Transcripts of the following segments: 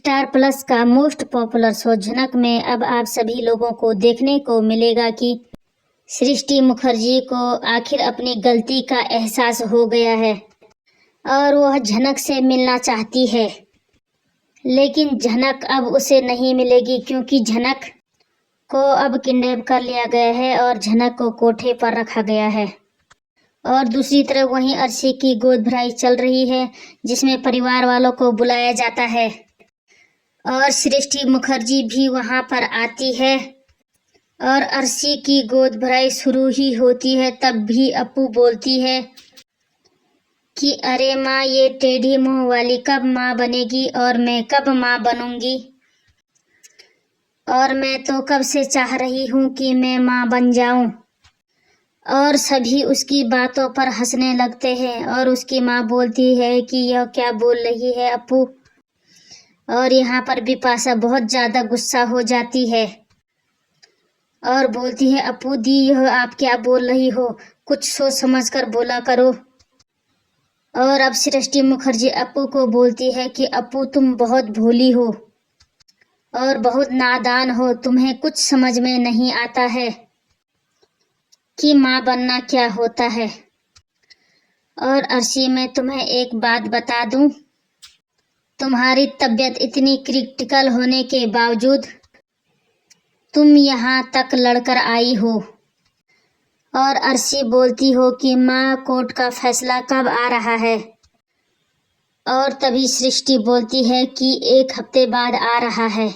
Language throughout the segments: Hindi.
स्टार प्लस का मोस्ट पॉपुलर शो झनक में अब आप सभी लोगों को देखने को मिलेगा कि सृष्टि मुखर्जी को आखिर अपनी गलती का एहसास हो गया है और वह झनक से मिलना चाहती है, लेकिन झनक अब उसे नहीं मिलेगी क्योंकि झनक को अब किडनैप कर लिया गया है और झनक को कोठे पर रखा गया है। और दूसरी तरफ वहीं अर्शी की गोद भराई चल रही है जिसमें परिवार वालों को बुलाया जाता है और सृष्टि मुखर्जी भी वहां पर आती है और अर्शी की गोद भराई शुरू ही होती है। तब भी अपू बोलती है कि अरे माँ, ये टेढ़ी मुंह वाली कब माँ बनेगी और मैं कब माँ बनूंगी, और मैं तो कब से चाह रही हूँ कि मैं माँ बन जाऊं। और सभी उसकी बातों पर हंसने लगते हैं और उसकी माँ बोलती है कि यह क्या बोल रही है अपू। और यहाँ पर बिपाशा बहुत ज़्यादा गुस्सा हो जाती है और बोलती है अपू दी, यह आप क्या बोल रही हो, कुछ सोच समझ कर बोला करो। और अब सृष्टि मुखर्जी अपू को बोलती है कि अपू तुम बहुत भोली हो और बहुत नादान हो, तुम्हें कुछ समझ में नहीं आता है कि माँ बनना क्या होता है। और अर्शी, मैं तुम्हें एक बात बता दूं, तुम्हारी तबीयत इतनी क्रिटिकल होने के बावजूद तुम यहाँ तक लड़कर आई हो। और अर्शी बोलती हो कि माँ, कोर्ट का फैसला कब आ रहा है। और तभी सृष्टि बोलती है कि 1 हफ्ते बाद आ रहा है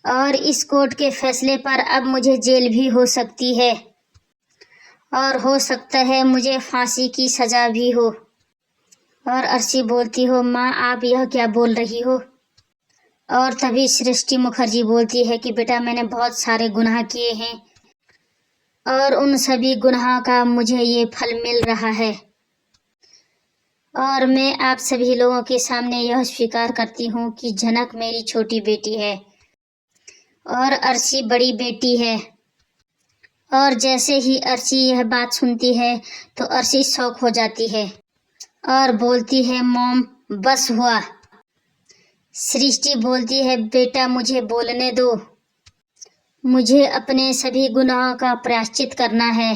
और इस कोर्ट के फैसले पर अब मुझे जेल भी हो सकती है और हो सकता है मुझे फांसी की सजा भी हो। और अर्शी बोलती हो माँ, आप यह क्या बोल रही हो। और तभी सृष्टि मुखर्जी बोलती है कि बेटा, मैंने बहुत सारे गुनाह किए हैं और उन सभी गुनाहों का मुझे ये फल मिल रहा है और मैं आप सभी लोगों के सामने यह स्वीकार करती हूँ कि झनक मेरी छोटी बेटी है और अर्शी बड़ी बेटी है। और जैसे ही अर्शी यह बात सुनती है तो अर्शी शॉक हो जाती है और बोलती है मॉम, बस हुआ। सृष्टि बोलती है बेटा, मुझे बोलने दो, मुझे अपने सभी गुनाहों का प्रायश्चित करना है।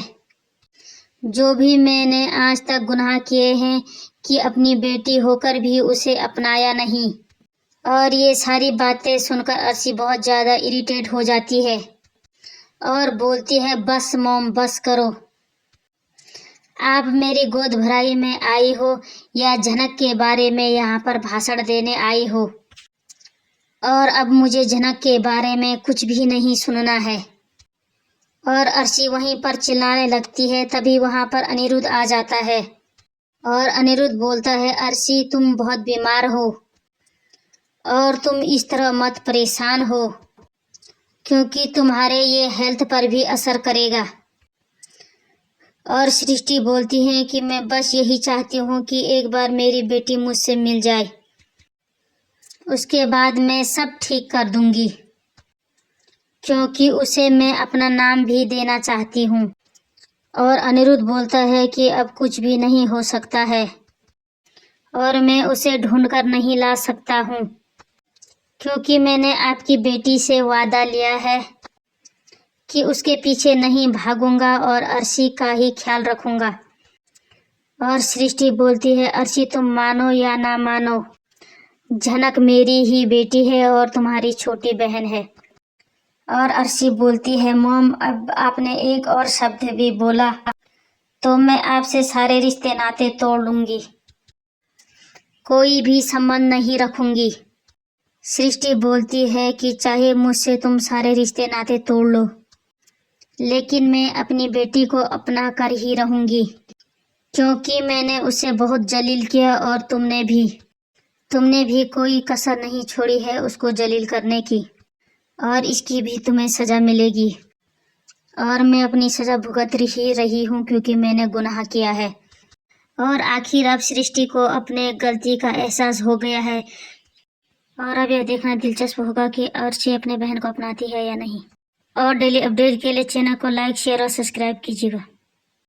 जो भी मैंने आज तक गुनाह किए हैं कि अपनी बेटी होकर भी उसे अपनाया नहीं। और ये सारी बातें सुनकर अर्शी बहुत ज़्यादा इरिटेट हो जाती है और बोलती है बस मॉम, बस करो। आप मेरी गोद भराई में आई हो या झनक के बारे में यहाँ पर भाषण देने आई हो, और अब मुझे झनक के बारे में कुछ भी नहीं सुनना है। और अर्शी वहीं पर चिल्लाने लगती है। तभी वहाँ पर अनिरुद्ध आ जाता है और अनिरुद्ध बोलता है अर्शी, तुम बहुत बीमार हो और तुम इस तरह मत परेशान हो क्योंकि तुम्हारे ये हेल्थ पर भी असर करेगा। और सृष्टि बोलती है कि मैं बस यही चाहती हूँ कि एक बार मेरी बेटी मुझसे मिल जाए, उसके बाद मैं सब ठीक कर दूंगी क्योंकि उसे मैं अपना नाम भी देना चाहती हूँ। और अनिरुद्ध बोलता है कि अब कुछ भी नहीं हो सकता है और मैं उसे ढूंढ कर नहीं ला सकता हूँ क्योंकि मैंने आपकी बेटी से वादा लिया है कि उसके पीछे नहीं भागूंगा और अर्शी का ही ख्याल रखूंगा। और सृष्टि बोलती है अर्शी, तुम मानो या ना मानो, झनक मेरी ही बेटी है और तुम्हारी छोटी बहन है। और अर्शी बोलती है मॉम, अब आपने एक और शब्द भी बोला तो मैं आपसे सारे रिश्ते नाते तोड़ लूंगी, कोई भी संबंध नहीं रखूंगी। सृष्टि बोलती है कि चाहे मुझसे तुम सारे रिश्ते नाते तोड़ लो, लेकिन मैं अपनी बेटी को अपना कर ही रहूंगी क्योंकि मैंने उसे बहुत जलील किया और तुमने भी कोई कसर नहीं छोड़ी है उसको जलील करने की, और इसकी भी तुम्हें सज़ा मिलेगी। और मैं अपनी सज़ा भुगत ही रही हूँ क्योंकि मैंने गुनाह किया है। और आखिर अब सृष्टि को अपने गलती का एहसास हो गया है और अब यह देखना दिलचस्प होगा कि अर्शी अपने बहन को अपनाती है या नहीं। और डेली अपडेट के लिए चैनल को लाइक, शेयर और सब्सक्राइब कीजिएगा।